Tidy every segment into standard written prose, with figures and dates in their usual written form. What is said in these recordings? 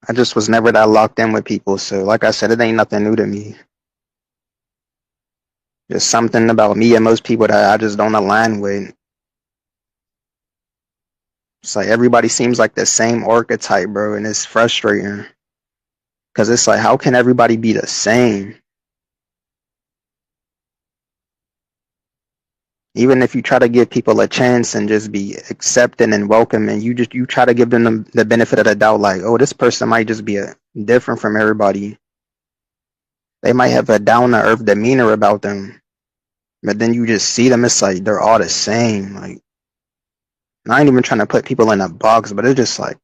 I just was never that locked in with people. So like I said, it ain't nothing new to me. Just something about me and most people that I just don't align with. It's like everybody seems like the same archetype, bro, and it's frustrating. Cause it's like, how can everybody be the same? Even if you try to give people a chance and just be accepting and welcoming, you try to give them the benefit of the doubt, like, oh, this person might just be different from everybody. They might have a down to earth demeanor about them, but then you just see them, it's like they're all the same. Like, I ain't even trying to put people in a box, but it's just like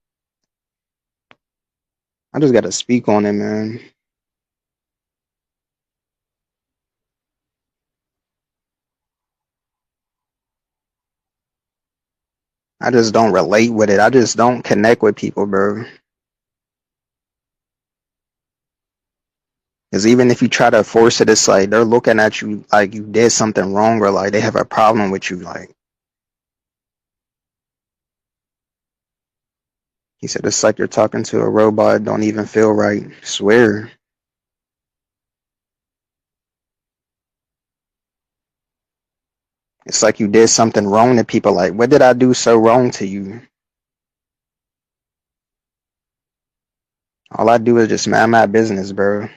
I just gotta speak on it, man. I just don't relate with it. I just don't connect with people, bro. Because even if you try to force it, it's like they're looking at you like you did something wrong or like they have a problem with you. Like he said, it's like you're talking to a robot. Don't even feel right. Swear. It's like you did something wrong to people. Like, what did I do so wrong to you? All I do is just mind my business, bro.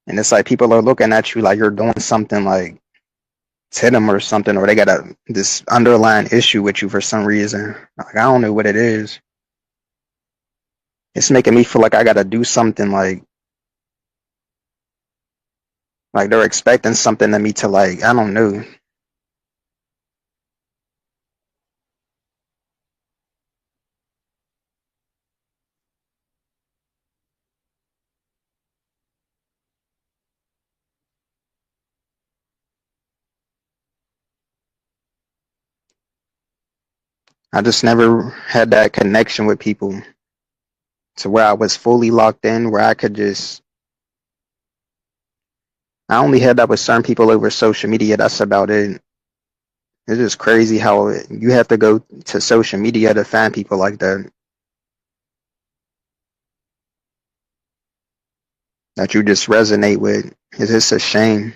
And it's like people are looking at you like you're doing something like to them or something, or they got this underlying issue with you for some reason. Like I don't know what it is. It's making me feel like I gotta do something like they're expecting something of me to like I don't know. I just never had that connection with people to where I was fully locked in, where I could just. I only had that with certain people over social media. That's about it. It's just crazy how you have to go to social media to find people like that that you just resonate with. It's just a shame.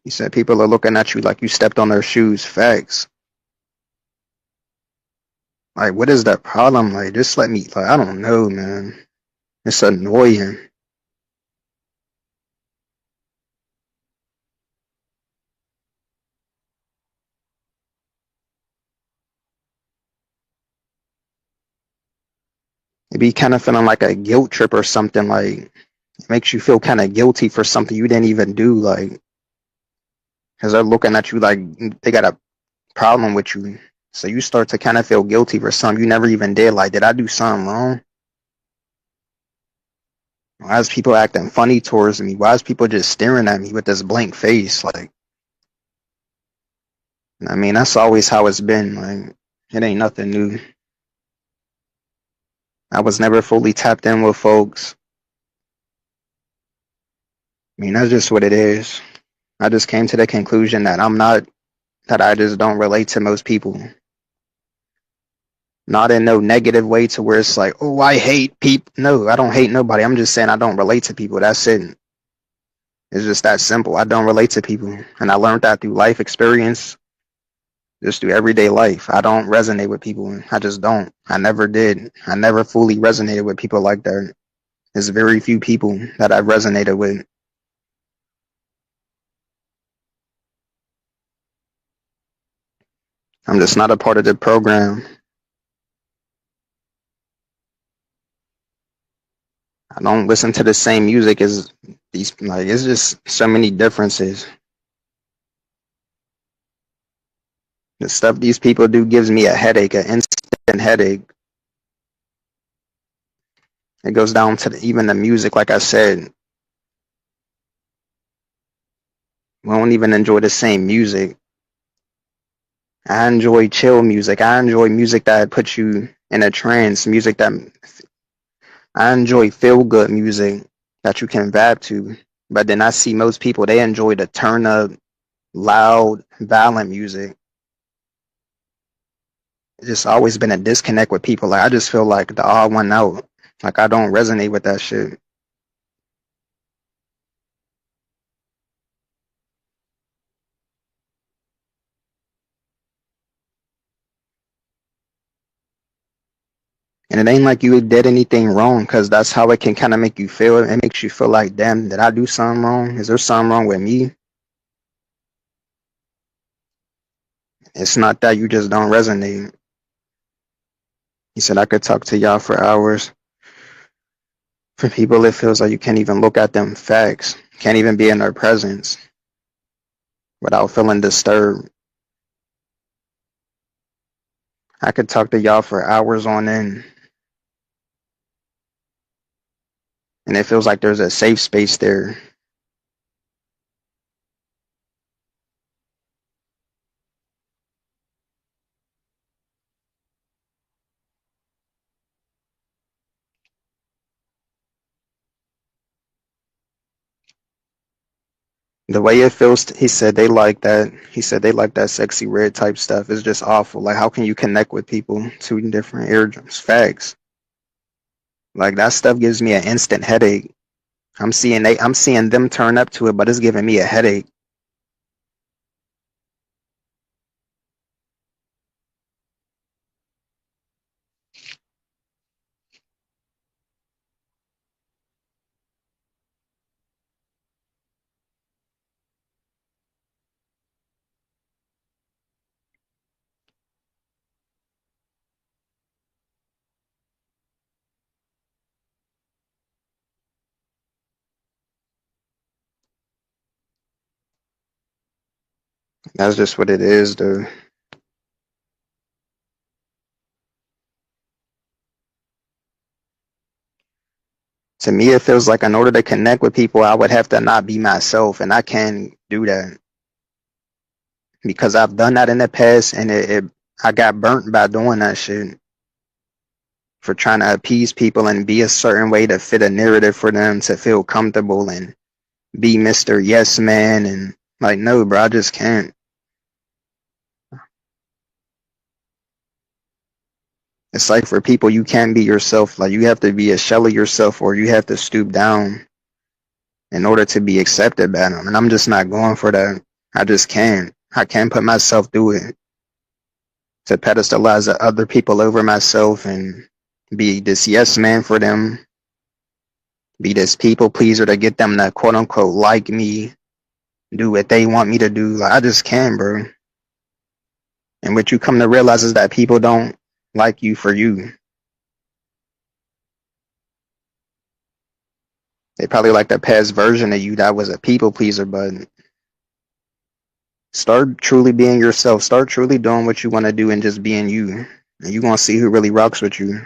You said people are looking at you like you stepped on their shoes. Facts. Like, what is that problem? Like, just let me. Like, I don't know, man. It's annoying. It be kind of feeling like a guilt trip or something. Like, it makes you feel kind of guilty for something you didn't even do. Like, because they're looking at you like they got a problem with you. So you start to kind of feel guilty for something you never even did. Like, did I do something wrong? Why is people acting funny towards me? Why is people just staring at me with this blank face? Like, I mean, that's always how it's been. Like, it ain't nothing new. I was never fully tapped in with folks. I mean, that's just what it is. I just came to the conclusion that that I just don't relate to most people. Not in no negative way to where it's like, oh, I hate people. No, I don't hate nobody. I'm just saying I don't relate to people. That's it. It's just that simple. I don't relate to people. And I learned that through life experience, just through everyday life. I don't resonate with people. I just don't. I never did. I never fully resonated with people like that. There's very few people that I've resonated with. I'm just not a part of the program. I don't listen to the same music as these. Like, it's just so many differences. The stuff these people do gives me a headache, an instant headache. It goes down to even the music. Like I said, we don't even enjoy the same music. I enjoy chill music. I enjoy music that puts you in a trance. Music that I enjoy feel good music that you can vibe to. But then I see most people they enjoy the turn up, loud, violent music. It's just always been a disconnect with people. Like I just feel like the odd one out. Like I don't resonate with that shit. And it ain't like you did anything wrong, because that's how it can kind of make you feel. It makes you feel like, damn, did I do something wrong? Is there something wrong with me? It's not that you just don't resonate. He said I could talk to y'all for hours. For people, it feels like you can't even look at them facts, can't even be in their presence without feeling disturbed. I could talk to y'all for hours on end, and it feels like there's a safe space there. The way it feels, he said they like that. He said they like that sexy red type stuff. It's just awful. Like, how can you connect with people? Two different eardrums. Facts. Like that stuff gives me an instant headache. I'm seeing them turn up to it, but it's giving me a headache. That's just what it is, dude. To me, it feels like in order to connect with people, I would have to not be myself, and I can't do that because I've done that in the past, and I got burnt by doing that shit for trying to appease people and be a certain way to fit a narrative for them to feel comfortable and be Mr. Yes Man, and like, no, bro, I just can't. It's like for people, you can't be yourself. Like you have to be a shell of yourself, or you have to stoop down in order to be accepted by them. And I'm just not going for that. I just can't. I can't put myself through it to pedestalize the other people over myself and be this yes man for them, be this people pleaser to get them to quote unquote like me, do what they want me to do. Like I just can't, bro. And what you come to realize is that people don't like you for you. They probably like the past version of you that was a people pleaser, but start truly being yourself. Start truly doing what you want to do and just being you. And you're going to see who really rocks with you.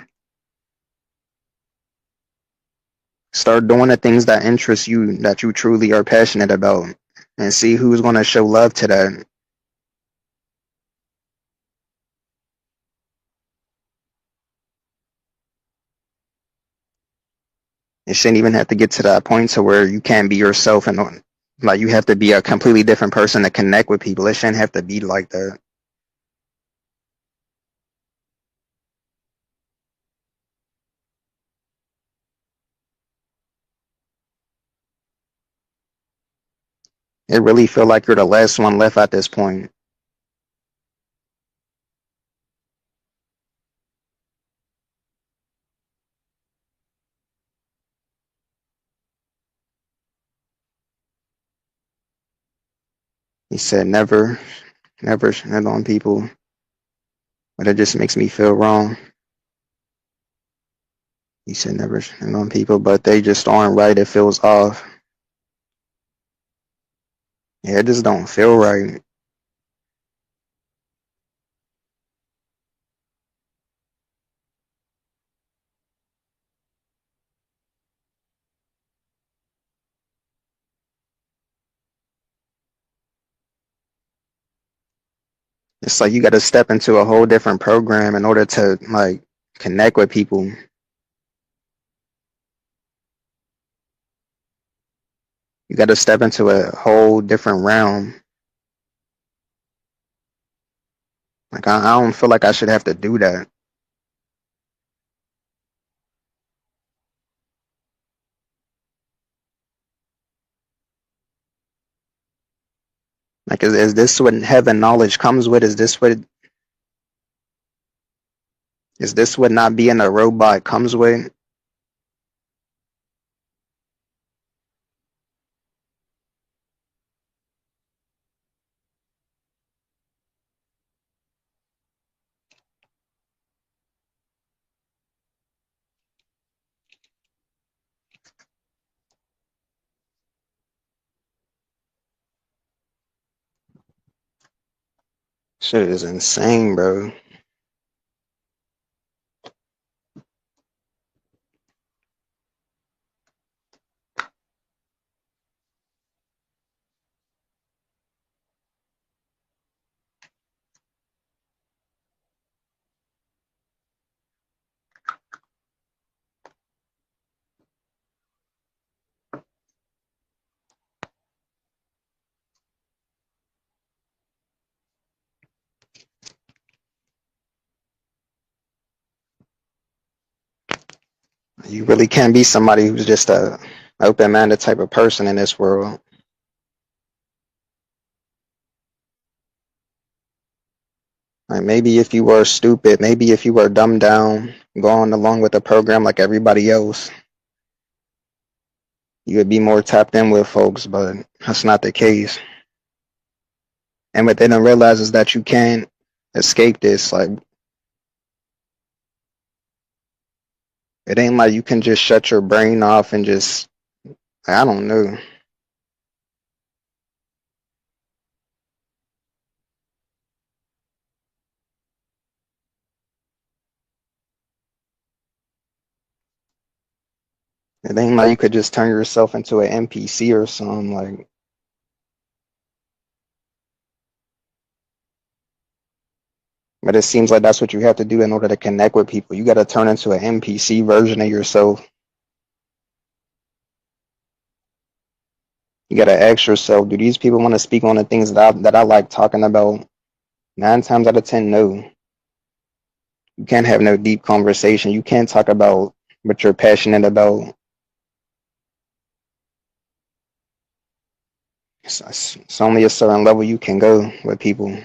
Start doing the things that interest you, that you truly are passionate about, and see who's going to show love to that. It shouldn't even have to get to that point to where you can't be yourself and like you have to be a completely different person to connect with people. It shouldn't have to be like that. It really feel like you're the last one left at this point. He said never, never shit on people, but it just makes me feel wrong. He said never shit on people, but they just aren't right. It feels off. Yeah, it just don't feel right. It's like you got to step into a whole different program in order to like connect with people. You got to step into a whole different realm Like I don't feel like I should have to do that. Like is this what heaven knowledge comes with? Is this what not being a robot comes with? Shit is insane, bro. You really can't be somebody who's just a open-minded type of person in this world. Like maybe if you were stupid, maybe if you were dumbed down, going along with the program like everybody else, you would be more tapped in with folks, but that's not the case. And what they don't realize is that you can't escape this. Like it ain't like you can just shut your brain off and just I don't know. It ain't like you could just turn yourself into an NPC or something like but it seems like that's what you have to do in order to connect with people. You gotta turn into an NPC version of yourself. You gotta ask yourself, do these people want to speak on the things that I like talking about? 9 times out of 10, no. You can't have no deep conversation. You can't talk about what you're passionate about. It's only a certain level you can go with people.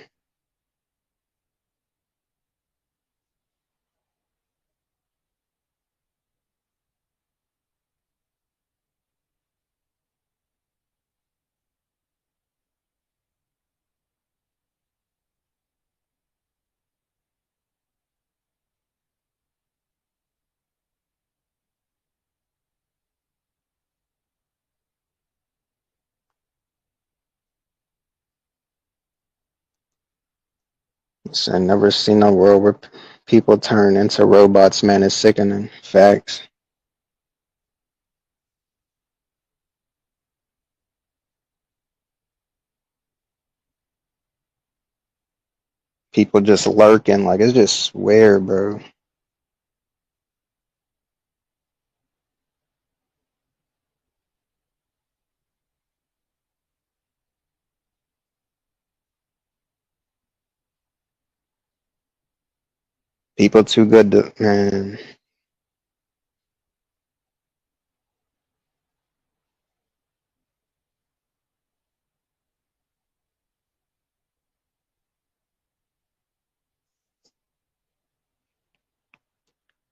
So I've never seen a world where people turn into robots, man. It's sickening. Facts. People just lurking. Like, it's just weird, bro. People too good to, man.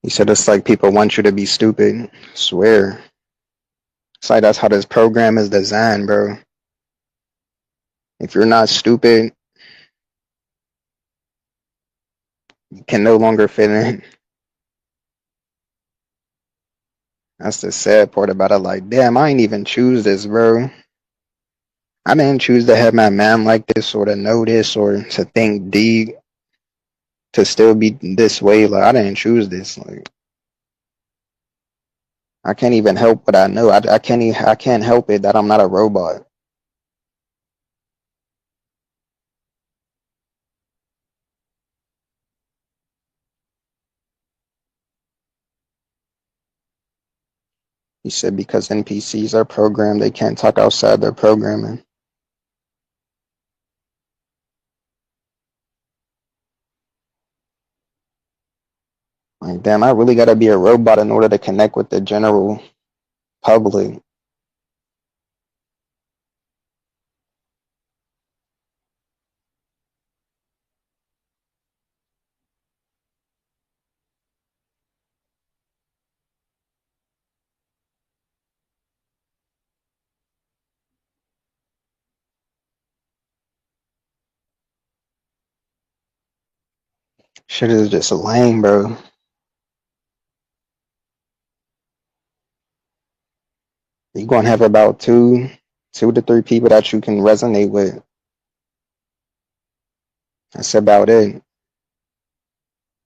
He said it's like people want you to be stupid. Swear. It's like that's how this program is designed, bro. If you're not stupid, you can no longer fit in. That's the sad part about it. Like, damn, I ain't even choose this, bro. I didn't choose to have my mind like this or to know this or to think deep, to still be this way. Like, I didn't choose this. Like, I can't even help what I know. I can't help it that I'm not a robot. He said because NPCs are programmed, they can't talk outside their programming. Damn, I really gotta be a robot in order to connect with the general public. Shit is just lame, bro. You're gonna have about two to three people that you can resonate with. That's about it.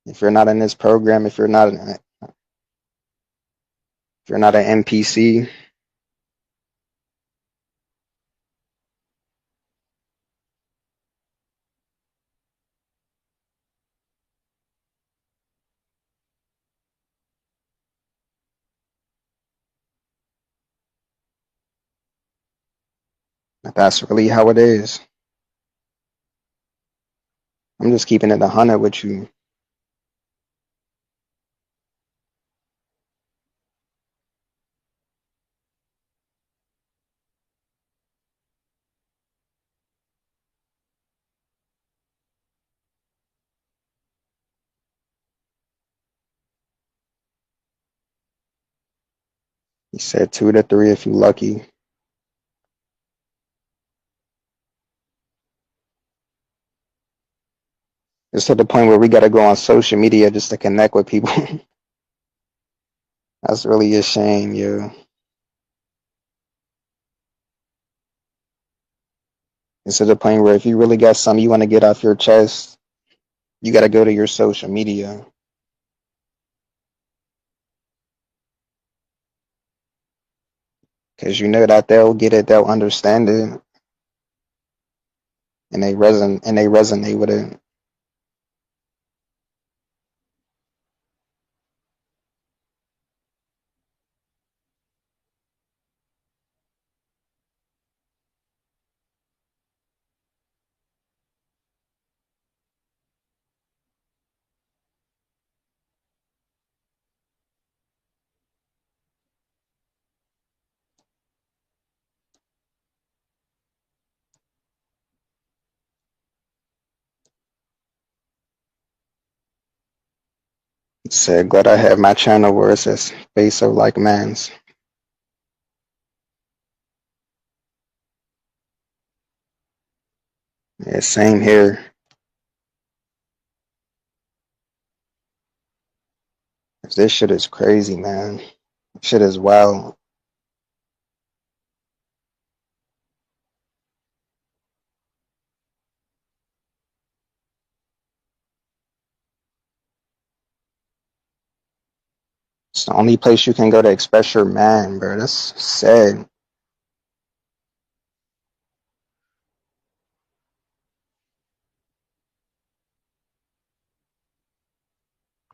If you're not in this program, if you're not an NPC, that's really how it is. I'm just keeping it 100 with you. He said two to three if you lucky. It's to the point where we gotta go on social media just to connect with people. That's really a shame, yo. It's to the point where if you really got something you want to get off your chest, you gotta go to your social media. Cause you know that they'll get it, they'll understand it, and they resonate with it. He said, glad I have my channel where it says face of like man's. Yeah, same here. This shit is crazy, man. Shit is wild. It's the only place you can go to express your man, bro. That's sad.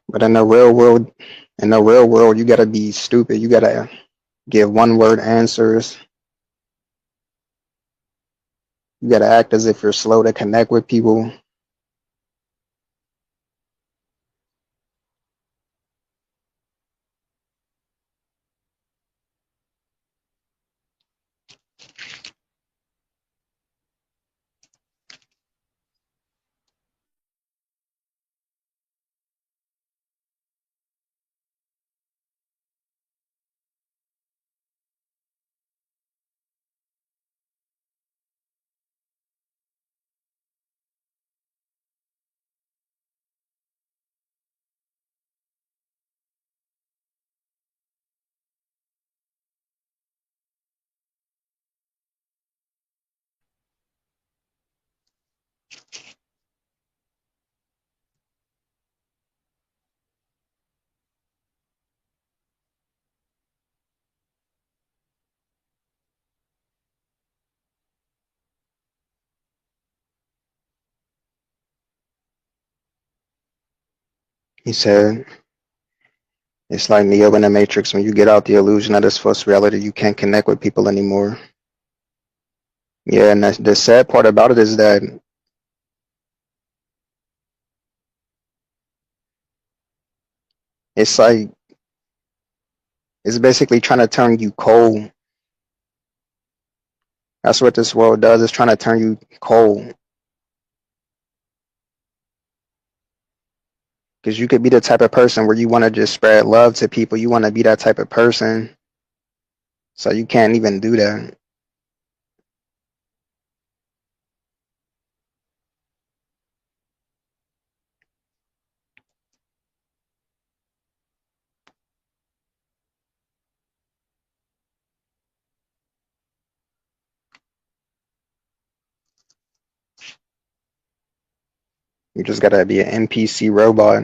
But in the real world, you gotta be stupid. You gotta give one word answers. You gotta act as if you're slow to connect with people. He said, it's like Neo in the Matrix. When you get out the illusion of this false reality, you can't connect with people anymore. Yeah, and the sad part about it is that It's like it's basically trying to turn you cold. That's what this world does. It's trying to turn you cold. Because you could be the type of person where you want to just spread love to people. You want to be that type of person. So you can't even do that. You just gotta be an NPC robot.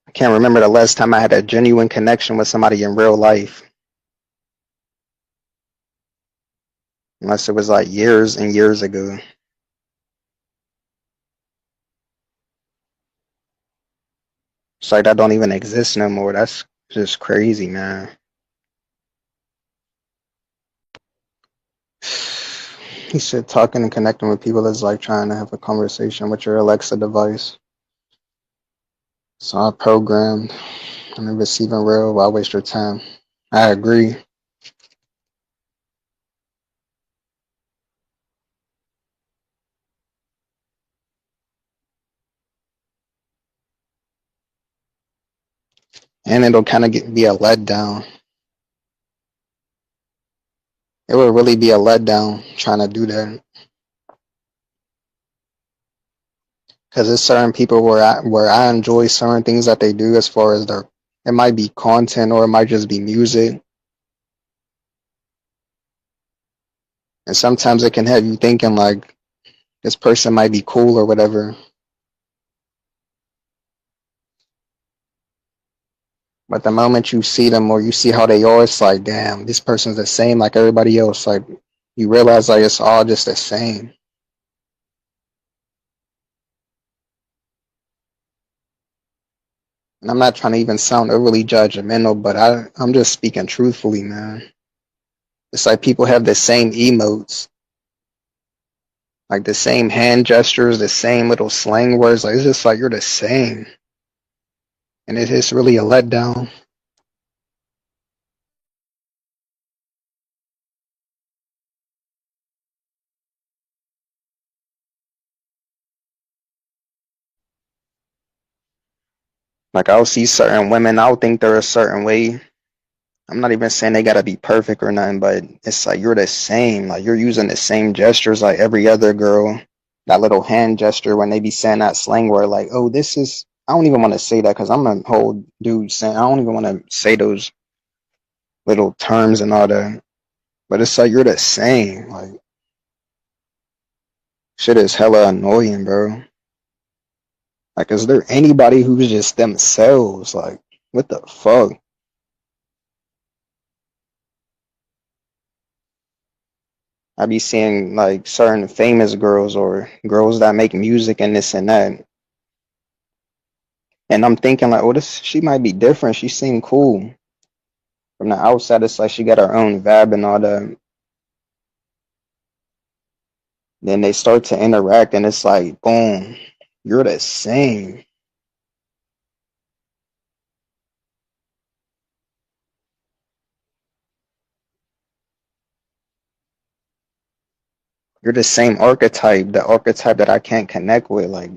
I can't remember the last time I had a genuine connection with somebody in real life. Unless it was like years and years ago. It's like that don't even exist no more. That's just crazy, man. He said talking and connecting with people is like trying to have a conversation with your Alexa device. It's all programmed. And if it's even real, why waste your time? I agree. And it'll kind of be a letdown. It would really be a letdown trying to do that. Because there's certain people where I enjoy certain things that they do as far as it might be content or it might just be music. And sometimes it can have you thinking like this person might be cool or whatever. But the moment you see them or you see how they are, it's like, damn, this person's the same like everybody else. Like you realize like it's all just the same. And I'm not trying to even sound overly judgmental, but I'm just speaking truthfully, man. It's like people have the same emotes, like the same hand gestures, the same little slang words. Like it's just like you're the same. And it is really a letdown. Like I'll see certain women, I'll think they're a certain way. I'm not even saying they gotta be perfect or nothing, but it's like you're the same. Like you're using the same gestures like every other girl. That little hand gesture when they be saying that slang word, like, oh, this is. I don't even want to say that because I'm a whole dude saying I don't even want to say those little terms and all that. But it's like you're the same. Like shit is hella annoying, bro. Like, is there anybody who's just themselves? Like, what the fuck? I be seeing like certain famous girls or girls that make music and this and that. And I'm thinking like, oh, this she might be different. She seemed cool. From the outside, it's like she got her own vibe and all that. Then they start to interact and it's like, boom, you're the same. You're the same archetype, the archetype that I can't connect with, like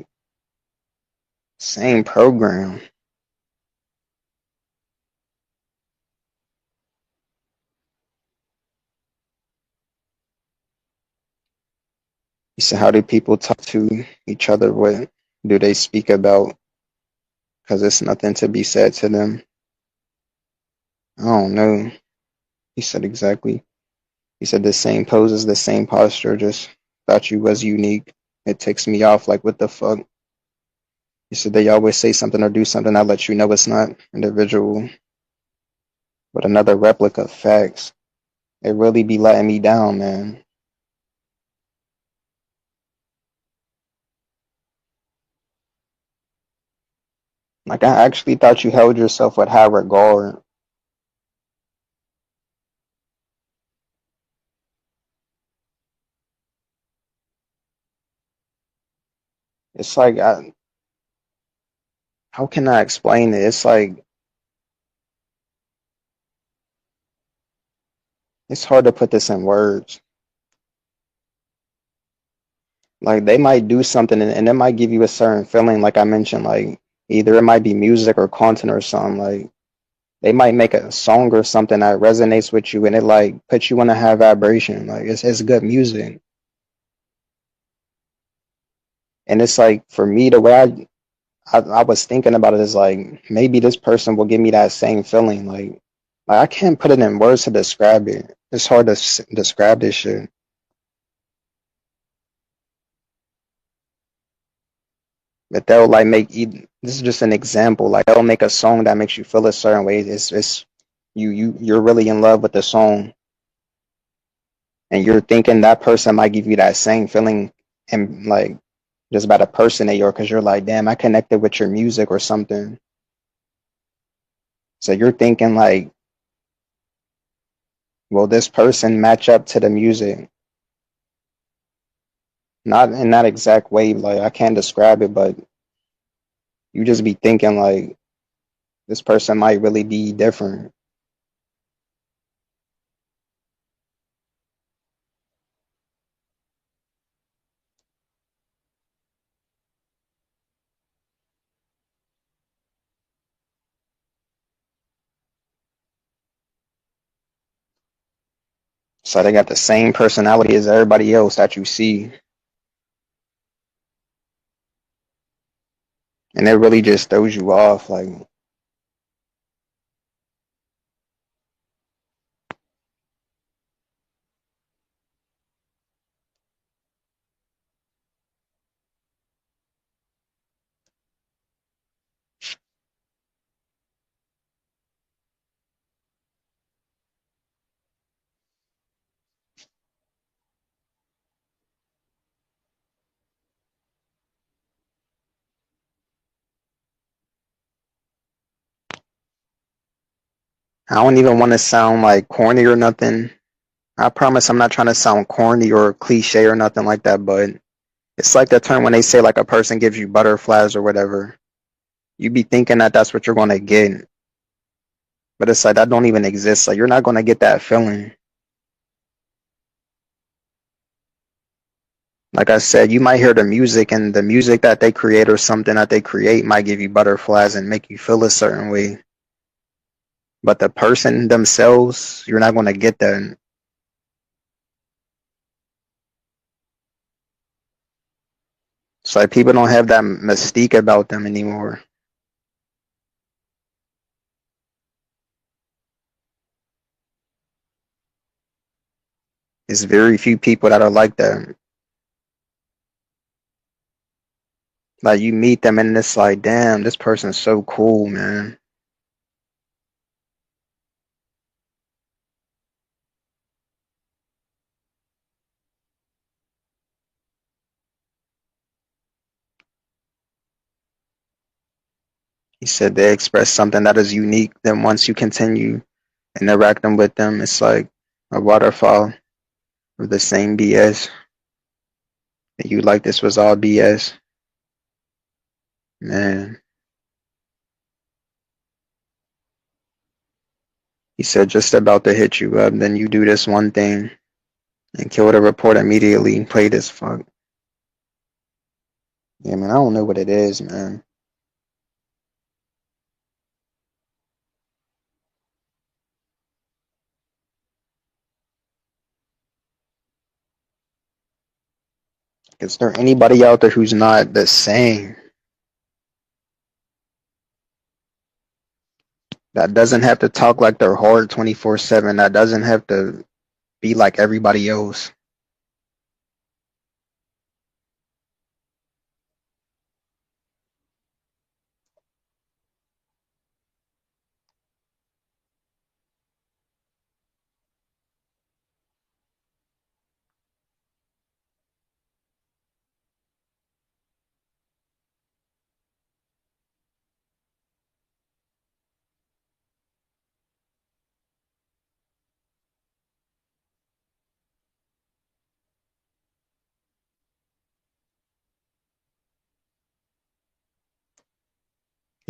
same program. You said, how do people talk to each other? What do they speak about? Because it's nothing to be said to them. I don't know. He said exactly. He said the same poses, the same posture, just thought you was unique. It takes me off like what the fuck. He said they always say something or do something that lets you know it's not individual, but another replica of facts. It really be letting me down, man. Like I actually thought you held yourself with high regard. It's like how can I explain it? It's like it's hard to put this in words. Like they might do something and it might give you a certain feeling, like I mentioned, like either it might be music or content or something. Like they might make a song or something that resonates with you and it like puts you on a high vibration. Like it's good music. And it's like for me the way I was thinking about it is like maybe this person will give me that same feeling. Like I can't put it in words to describe it. It's hard to describe this shit. But they'll like this is just an example. Like they'll make a song that makes you feel a certain way. It's you're really in love with the song, and you're thinking that person might give you that same feeling, and like just about a person that you're, because you're like, damn, I connected with your music or something. So you're thinking like, will this person match up to the music? Not in that exact way. Like I can't describe it, but you just be thinking like this person might really be different. So they got the same personality as everybody else that you see. And it really just throws you off. Like I don't even want to sound like corny or nothing. I promise I'm not trying to sound corny or cliche or nothing like that, but it's like that term when they say like a person gives you butterflies or whatever. You be thinking that that's what you're going to get, but it's like that don't even exist. Like you're not going to get that feeling. Like I said, you might hear the music and the music that they create or something that they create might give you butterflies and make you feel a certain way. But the person themselves, you're not going to get that. It's like people don't have that mystique about them anymore. It's very few people that are like that. Like you meet them and it's like, damn, this person's so cool, man. He said they express something that is unique. Then once you continue interacting with them, it's like a waterfall of the same BS. And you like this was all BS, man. He said just about to hit you up, then you do this one thing and kill the report immediately. Play this fuck. Yeah, man, I don't know what it is, man. Is there anybody out there who's not the same? That doesn't have to talk like they're hard 24/7. That doesn't have to be like everybody else.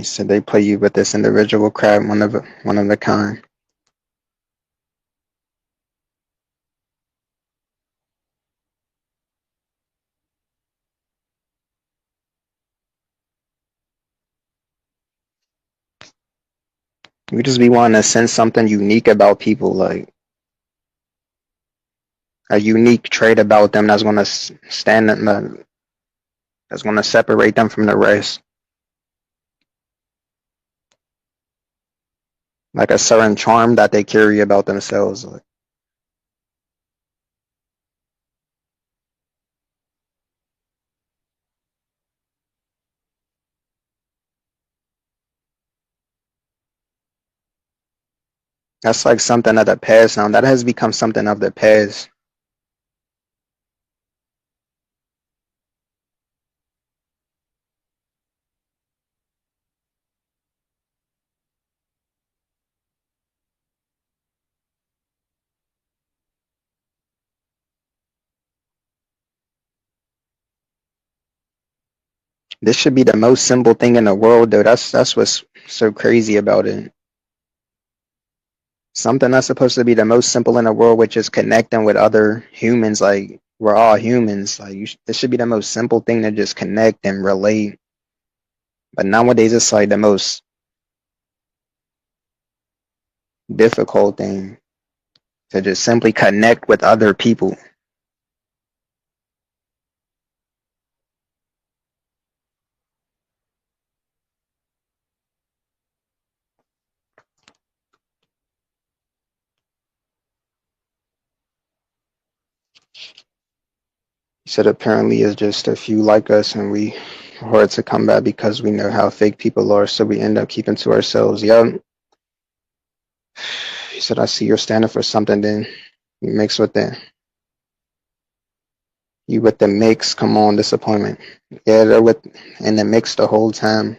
He said they play you with this individual crab, one of a kind. You just be wanting to sense something unique about people, like a unique trait about them that's gonna stand in the, that's gonna separate them from the rest. Like a certain charm that they carry about themselves. Like, that's like something of the past now. That has become something of the past. This should be the most simple thing in the world, though. That's what's so crazy about it. Something that's supposed to be the most simple in the world, which is connecting with other humans. Like we're all humans. Like this should be the most simple thing to just connect and relate. But nowadays, it's like the most difficult thing to just simply connect with other people. He said apparently it's just a few like us, and we hard to come back because we know how fake people are, so we end up keeping to ourselves. Yeah. He said, I see you're standing for something. Then you mix with the mix. Come on, disappointment. Yeah, they're with in the mix the whole time.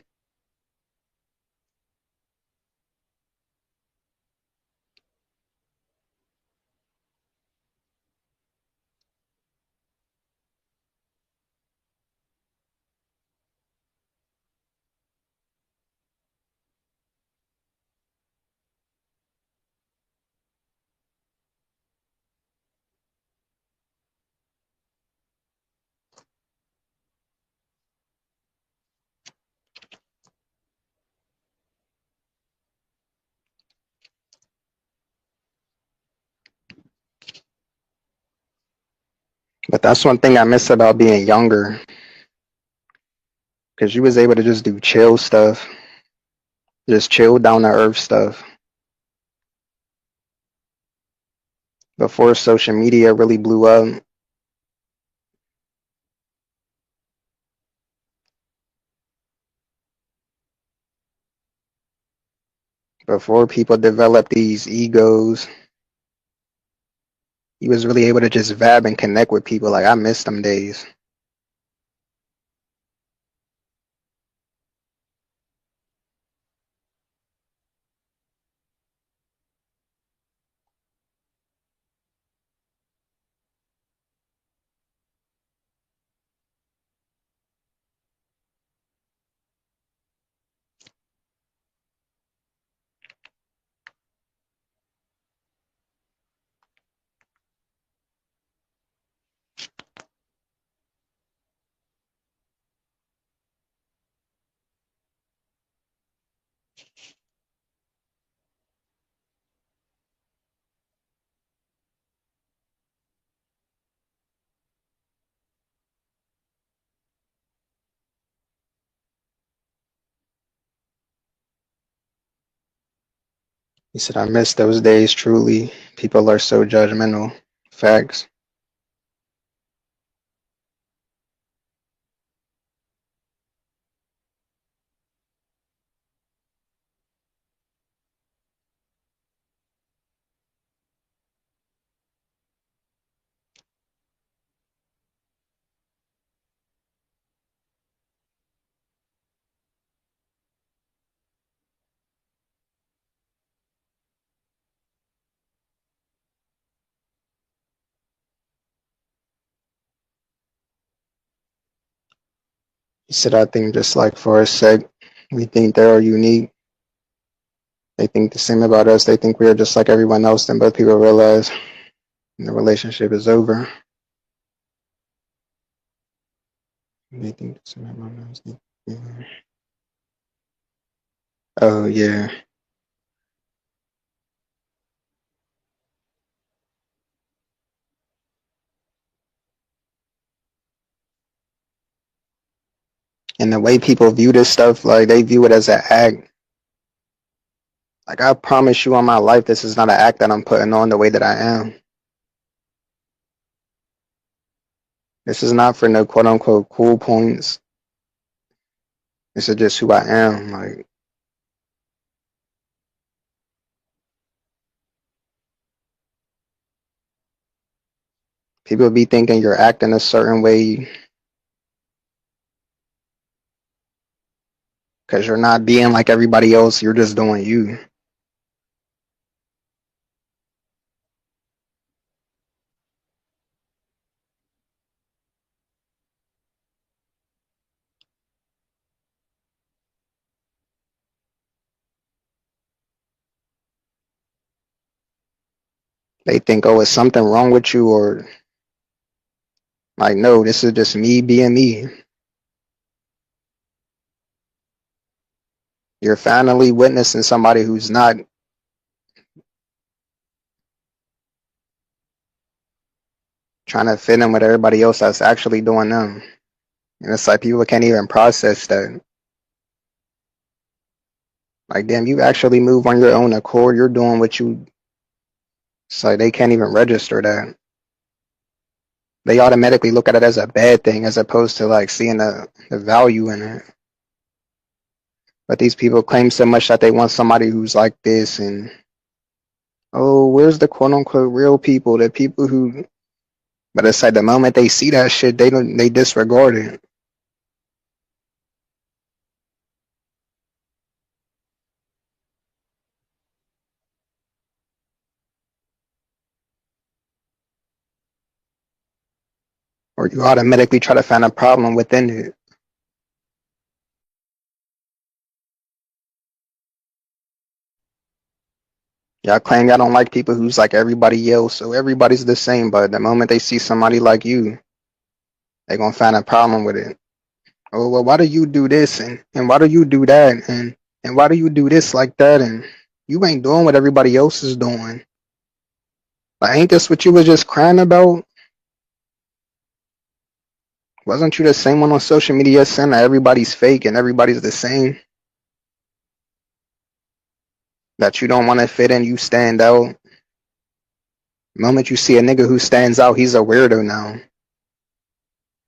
But that's one thing I miss about being younger, because you was able to just do chill stuff, just chill down to earth stuff. Before social media really blew up, before people developed these egos, you was really able to just vibe and connect with people. Like I miss them days. He said, I miss those days truly. People are so judgmental. Facts. He said, I think just like for a sec, We think they're unique. They think the same about us. They think we are just like everyone else. Then both people realize the relationship is over. They think the same about us. Oh yeah. And the way people view this stuff, like they view it as an act. Like I promise you on my life, this is not an act that I'm putting on the way that I am. This is not for no quote unquote cool points. This is just who I am. Like people be thinking you're acting a certain way because you're not being like everybody else. You're just doing you. They think, oh, is something wrong with you? Or like, no, this is just me being me. You're finally witnessing somebody who's not trying to fit in with everybody else that's actually doing them. And it's like people can't even process that. Like, damn, you actually move on your own accord. You're doing what you. It's like they can't even register that. They automatically look at it as a bad thing as opposed to like seeing the value in it. But these people claim so much that they want somebody who's like this and oh, where's the quote unquote real people? The people who but it's like the moment they see that shit, they disregard it. Or you automatically try to find a problem within it. Y'all claim y'all don't like people who's like everybody else, so everybody's the same, but the moment they see somebody like you, they gonna find a problem with it. Oh well, why do you do this and why do you do that and why do you do this like that and you ain't doing what everybody else is doing. Like ain't this what you was just crying about? Wasn't you the same one on social media saying that everybody's fake and everybody's the same? That you don't want to fit in, you stand out. The moment you see a nigga who stands out, he's a weirdo now.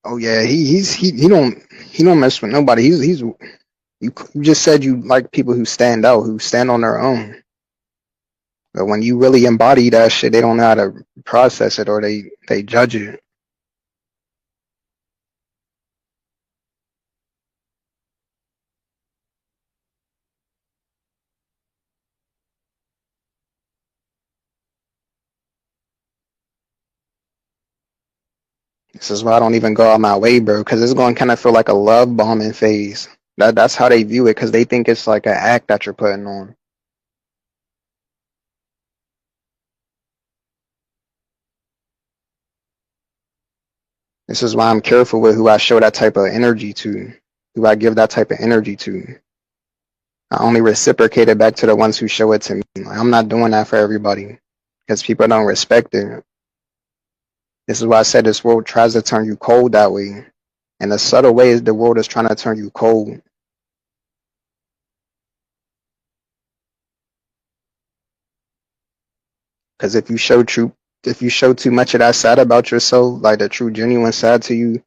Oh yeah, he don't mess with nobody. You just said you like people who stand out, who stand on their own. But when you really embody that shit, they don't know how to process it or they judge it. This is why I don't even go out my way, bro, because it's going to kind of feel like a love bombing phase. That's how they view it, because they think it's like an act that you're putting on. This is why I'm careful with who I show that type of energy to, who I give that type of energy to. I only reciprocate it back to the ones who show it to me. Like, I'm not doing that for everybody because people don't respect it. This is why I said this world tries to turn you cold that way. And the subtle way is the world is trying to turn you cold. Because if you show too much of that side about yourself, like the true genuine side to you,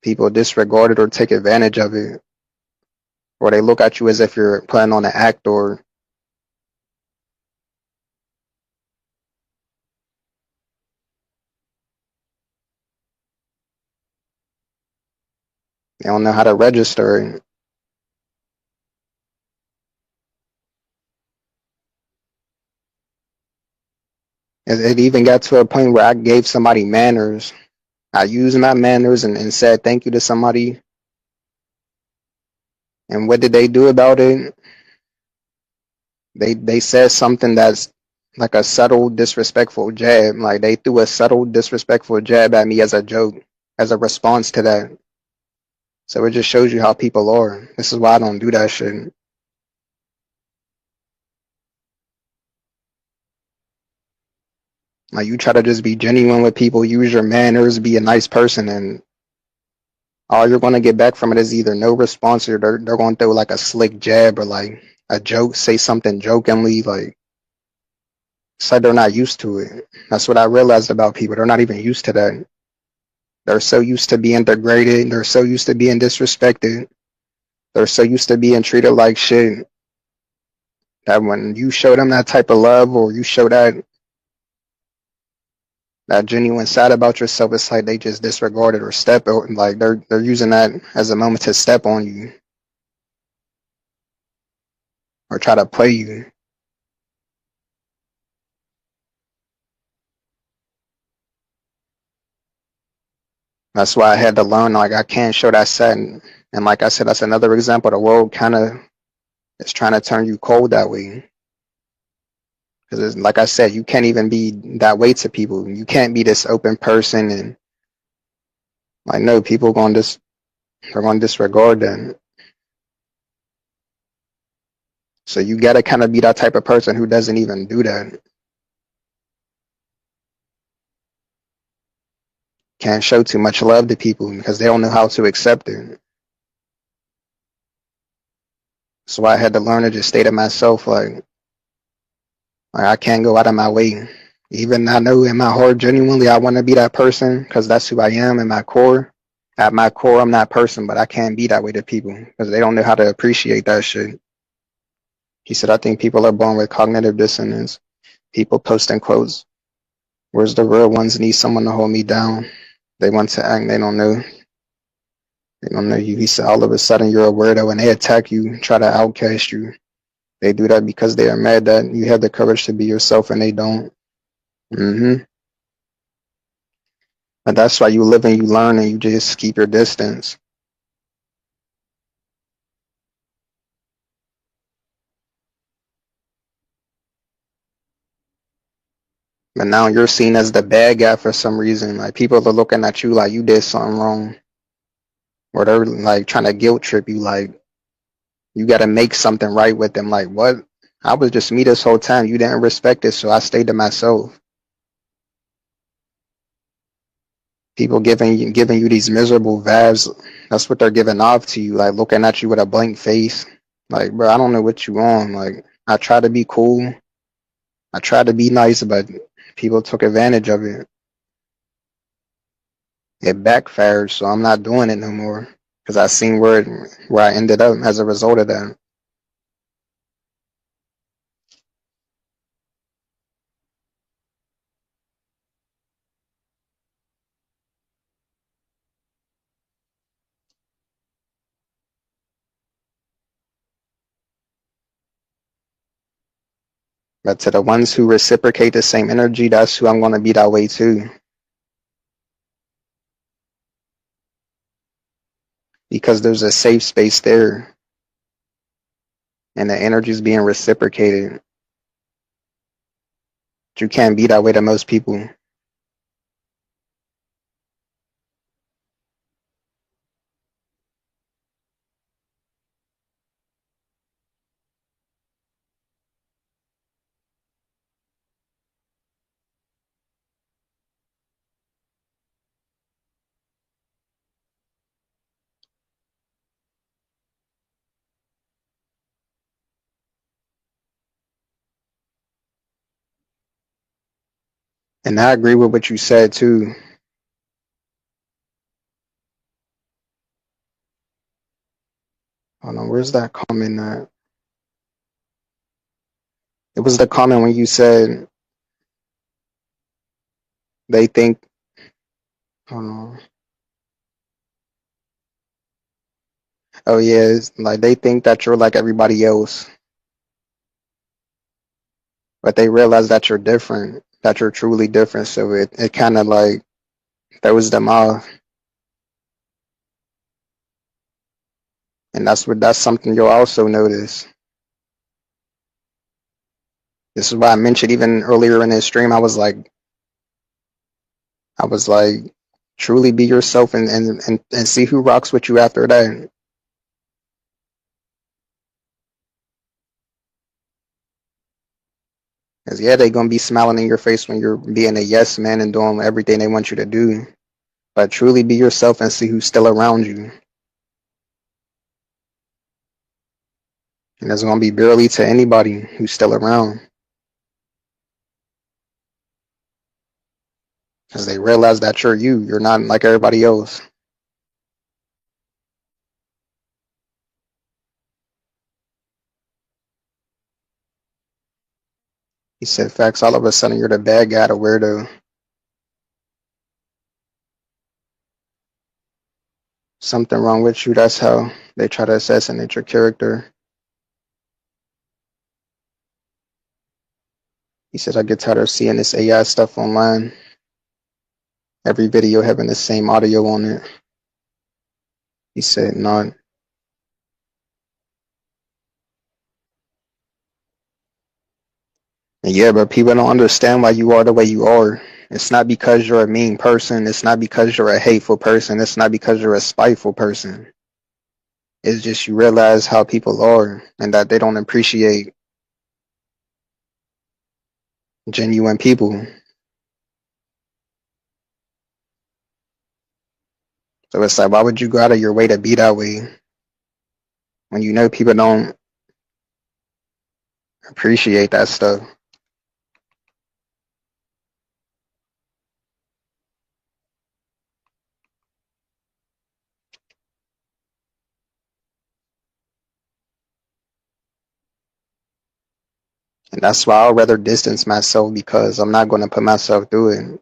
people disregard it or take advantage of it. Or they look at you as if you're putting on an act or they don't know how to register it. It even got to a point where I gave somebody manners. I used my manners and said thank you to somebody. And what did they do about it? They said something that's like a subtle disrespectful jab. Like they threw a subtle disrespectful jab at me as a joke, as a response to that. So it just shows you how people are. This is why I don't do that shit. Like you try to just be genuine with people, use your manners, be a nice person, and all you're gonna get back from it is either no response or they're gonna throw like a slick jab or like a joke, say something jokingly, like it's like they're not used to it. That's what I realized about people. They're not even used to that. They're so used to being degraded, they're so used to being disrespected, they're so used to being treated like shit that when you show them that type of love or you show that genuine side about yourself, it's like they just disregard it or step out, like they're using that as a moment to step on you or try to play you. That's why I had to learn like I can't show that side. And like I said, that's another example. The world kind of is trying to turn you cold that way. Because like I said, you can't even be that way to people. You can't be this open person and like no, people going to they're going to disregard that. So you got to kind of be that type of person who doesn't even do that. Can't show too much love to people because they don't know how to accept it. So I had to learn to just stay to myself. Like I can't go out of my way. Even I know in my heart, genuinely, I want to be that person because that's who I am in my core. At my core, I'm that person, but I can't be that way to people because they don't know how to appreciate that shit. He said, I think people are born with cognitive dissonance. People posting quotes. Where's the real ones need someone to hold me down? They want to act, they don't know. They don't know you. He said, all of a sudden you're a weirdo and they attack you, try to outcast you. They do that because they are mad that you have the courage to be yourself and they don't. And that's why you live and you learn and you just keep your distance. But now you're seen as the bad guy for some reason. Like people are looking at you like you did something wrong. Or they're like trying to guilt trip you like you gotta make something right with them. Like what? I was just me this whole time. You didn't respect it, so I stayed to myself. People giving you these miserable vibes. That's what they're giving off to you, like looking at you with a blank face. Like, bro, I don't know what you on. Like, I try to be cool. I try to be nice, but people took advantage of it. It backfired, so I'm not doing it no more because I seen where I ended up as a result of that. But to the ones who reciprocate the same energy, that's who I'm gonna be that way too. Because there's a safe space there and the energy is being reciprocated. You can't be that way to most people. And I agree with what you said too. Hold on, where's that comment at? It was the comment when you said they think, hold on. Oh yeah, it's like they think that you're like everybody else, but they realize that you're different, that you're truly different. So it kind of like throws them off. And that's something you'll also notice. This is why I mentioned even earlier in this stream, I was like, truly be yourself and see who rocks with you after that. Because yeah, they're gonna be smiling in your face when you're being a yes man and doing everything they want you to do. But truly be yourself and see who's still around you. And there's gonna be barely to anybody who's still around. Because they realize that you're you. You're not like everybody else. He said, facts, all of a sudden you're the bad guy, the weirdo. Something wrong with you. That's how they try to assassinate your character. He said, I get tired of seeing this AI stuff online. Every video having the same audio on it. He said, no. And yeah, but people don't understand why you are the way you are. It's not because you're a mean person. It's not because you're a hateful person. It's not because you're a spiteful person. It's just you realize how people are and that they don't appreciate genuine people. So it's like, why would you go out of your way to be that way when you know people don't appreciate that stuff? And that's why I'd rather distance myself, because I'm not going to put myself through it.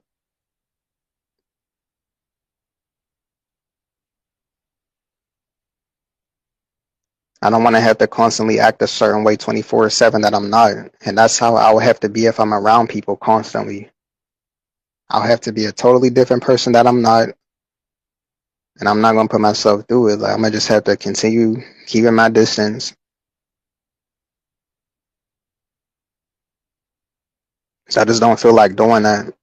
I don't want to have to constantly act a certain way 24/7 that I'm not. And that's how I would have to be if I'm around people constantly. I'll have to be a totally different person that I'm not. And I'm not going to put myself through it. Like, I'm going to just have to continue keeping my distance. So I just don't feel like doing that.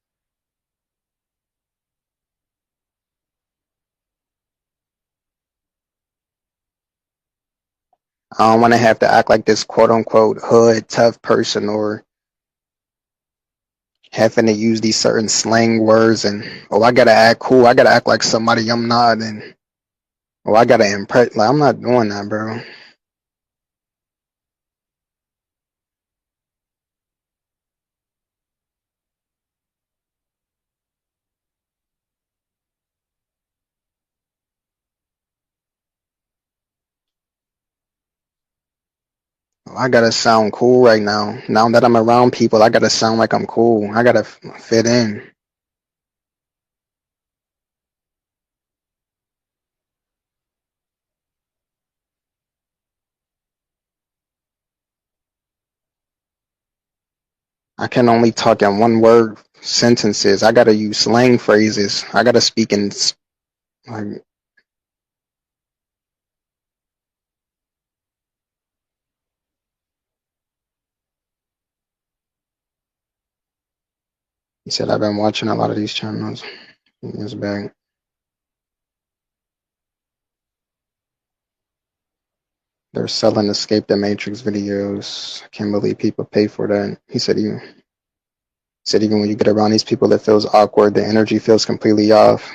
I don't want to have to act like this quote unquote hood tough person, or having to use these certain slang words and, oh, I gotta act cool, I gotta act like somebody I'm not, and, oh, I gotta impress. Like, I'm not doing that, bro. Oh, I gotta sound cool right now. Now that I'm around people, I gotta sound like I'm cool. I gotta fit in. I can only talk in one word sentences. I gotta use slang phrases. I gotta speak in, like, he said, I've been watching a lot of these channels. It's back. They're selling Escape the Matrix videos. I can't believe people pay for that. He said, even when you get around these people, it feels awkward. The energy feels completely off.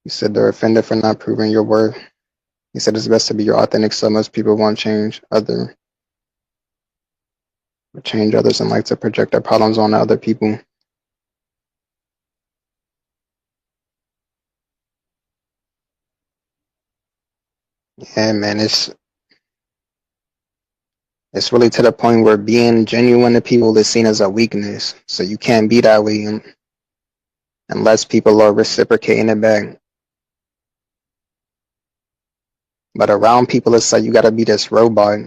He said they're offended for not proving your worth. He said it's best to be your authentic self. Most people won't change others and like to project their problems on other people. Yeah, man, it's really to the point where being genuine to people is seen as a weakness. So you can't be that way unless people are reciprocating it back. But around people, it's like you gotta be this robot.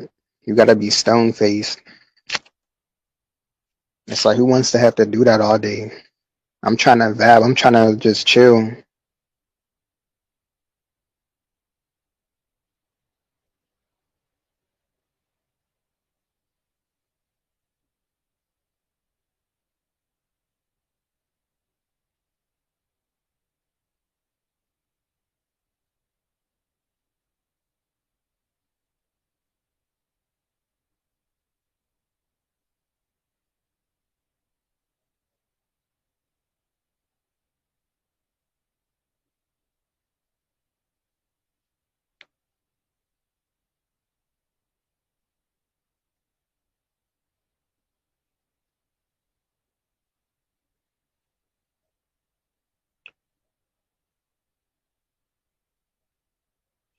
You gotta be stone faced. It's like, who wants to have to do that all day? I'm trying to vibe. I'm trying to just chill.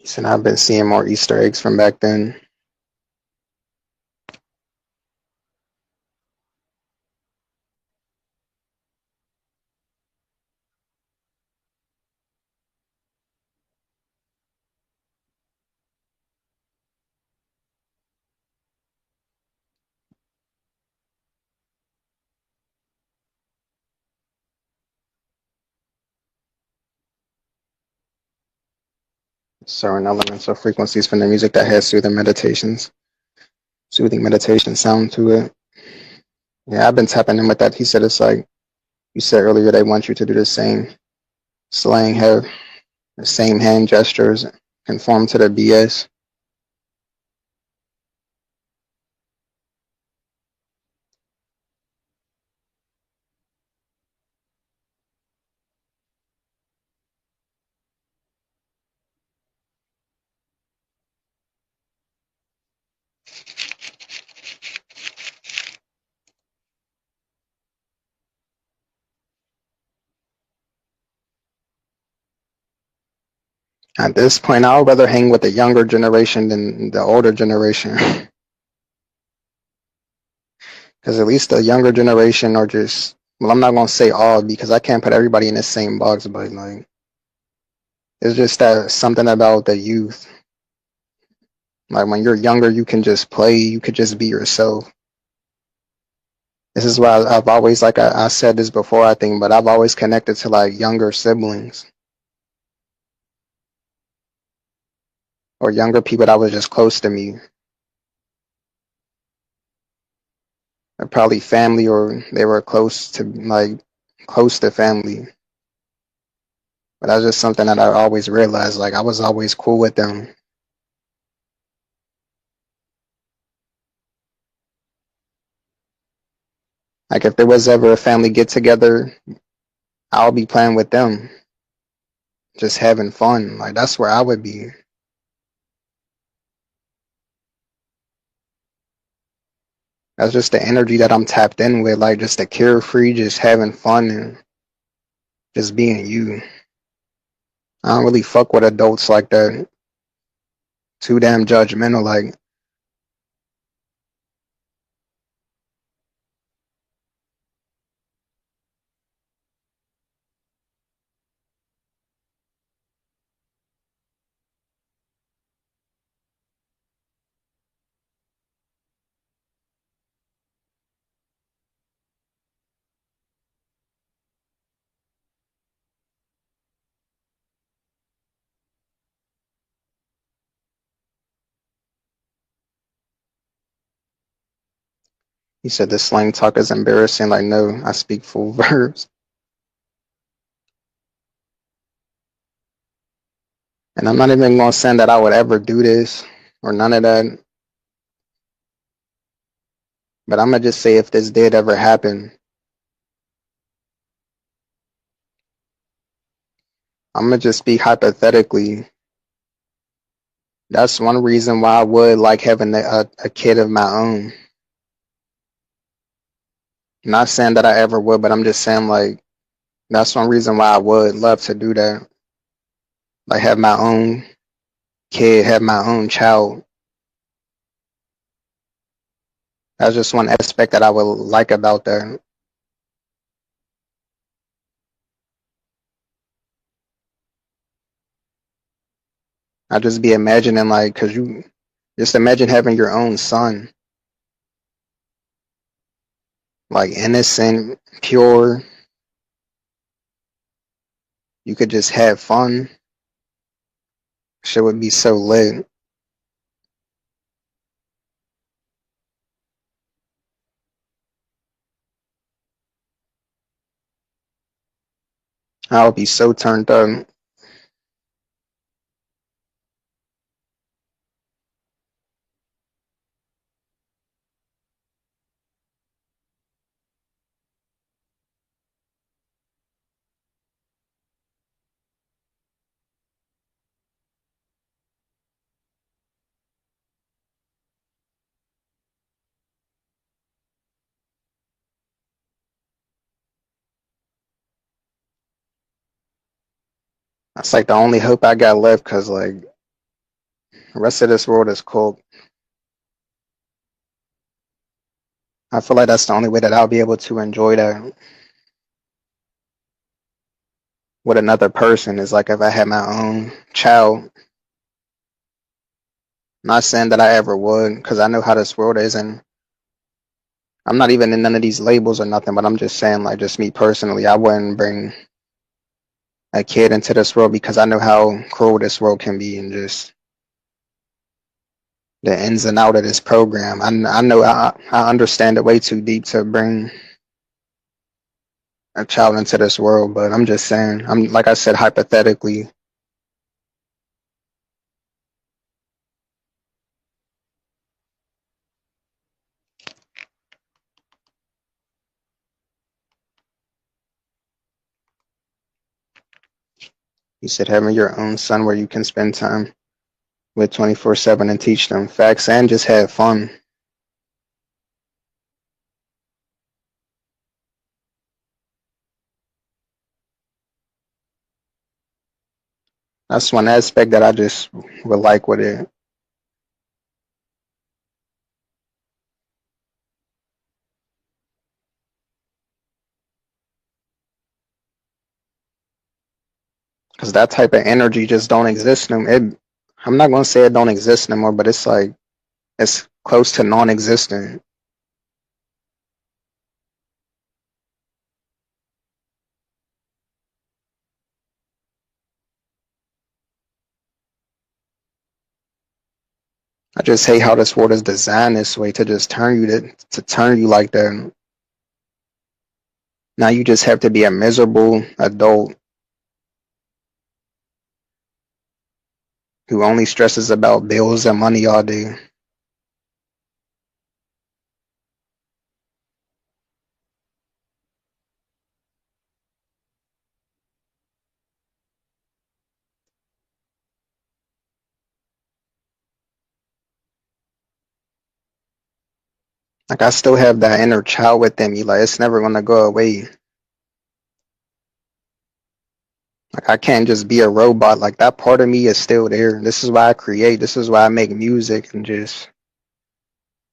He said I've been seeing more Easter eggs from back then. Certain elements or frequencies from the music that has soothing meditation sound to it. Yeah, I've been tapping in with that. He said it's like you said earlier, they want you to do the same slang, have the same hand gestures, conform to the BS. At this point, I would rather hang with the younger generation than the older generation. Because at least the younger generation are just, well, I'm not going to say all because I can't put everybody in the same box, but like, it's just that something about the youth. Like when you're younger, you can just play, you could just be yourself. This is why I've always, like I said this before, I think, but I've always connected to like younger siblings or younger people that was just close to me. Or probably family or they were close to family. But that's just something that I always realized. Like I was always cool with them. Like if there was ever a family get together, I'll be playing with them, just having fun. Like that's where I would be. That's just the energy that I'm tapped in with, like just the carefree, just having fun and just being you. I don't really fuck with adults like that. Too damn judgmental. Like he said, this slang talk is embarrassing. Like no, I speak full verbs, and I'm not even gonna say that I would ever do this or none of that. But I'm gonna just say if this did ever happen, I'm gonna just speak hypothetically. That's one reason why I would like having a kid of my own. Not saying that I ever would, but I'm just saying like that's one reason why I would love to do that. Like have my own kid, have my own child. That's just one aspect that I would like about that. I just be imagining like, cause you just imagine having your own son, like innocent, pure. You could just have fun. Shit would be so lit. I would be so turned up. That's like the only hope I got left, cause like The rest of this world is cool. I feel like that's the only way that I'll be able to enjoy that with another person is like if I had my own child. Not saying that I ever would, because I know how this world is, and I'm not even in none of these labels or nothing, but I'm just saying, like, just me personally, I wouldn't bring a kid into this world because I know how cruel this world can be and just the ins and out of this program. I know I understand it way too deep to bring a child into this world, but I'm just saying, I'm like I said, hypothetically. You said having your own son where you can spend time with 24/7 and teach them facts and just have fun. That's one aspect that I just would like with it. Because that type of energy just don't exist no more. I'm not gonna say it don't exist no more, but it's like it's close to non-existent. I just hate how this world is designed this way to just turn you to turn you like that. Now you just have to be a miserable adult who only stresses about bills and money all day. Like I still have that inner child within me. Like it's never gonna go away. Like I can't just be a robot. Like that part of me is still there. This is why I create. This is why I make music and just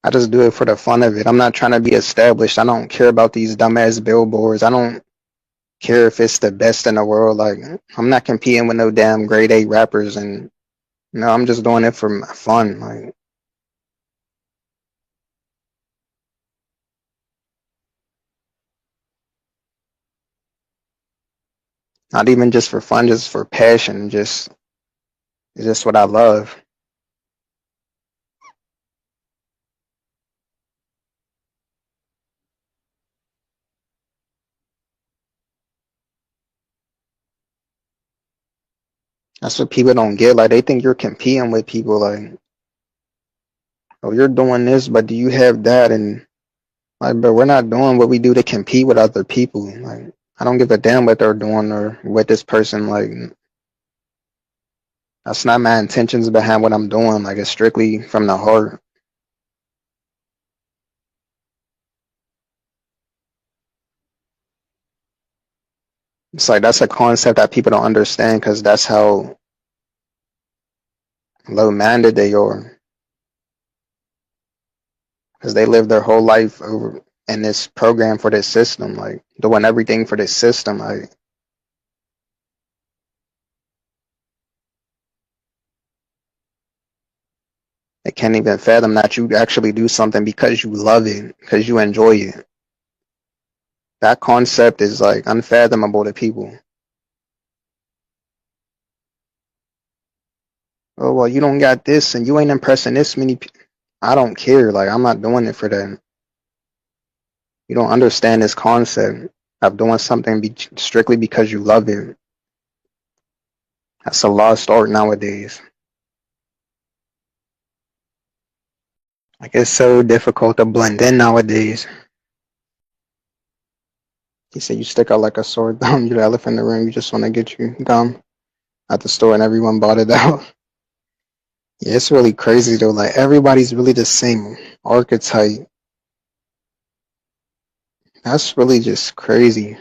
I just do it for the fun of it. I'm not trying to be established. I don't care about these dumbass billboards. I don't care if it's the best in the world. Like I'm not competing with no damn grade A rappers and no, I'm just doing it for fun. Like not even just for fun, just for passion. Just it's just what I love. That's what people don't get. Like they think you're competing with people. Like oh, you're doing this, but do you have that? And like, but we're not doing what we do to compete with other people. Like I don't give a damn what they're doing or what this person like. That's not my intentions behind what I'm doing. Like it's strictly from the heart. It's like that's a concept that people don't understand because that's how low-minded they are. Because they live their whole life over in this program for this system, like doing everything for this system. Like they can't even fathom that you actually do something because you love it, because you enjoy it. That concept is like unfathomable to people. Oh well, you don't got this, and you ain't impressing this many. I don't care. Like I'm not doing it for that. You don't understand this concept of doing something strictly because you love it. That's a lost art nowadays. Like it's so difficult to blend in nowadays. He said you stick out like a sore thumb. You're the elephant in the room. You just want to get your gum at the store, and everyone bought it out. Yeah, it's really crazy though. Like everybody's really the same archetype. That's really just crazy.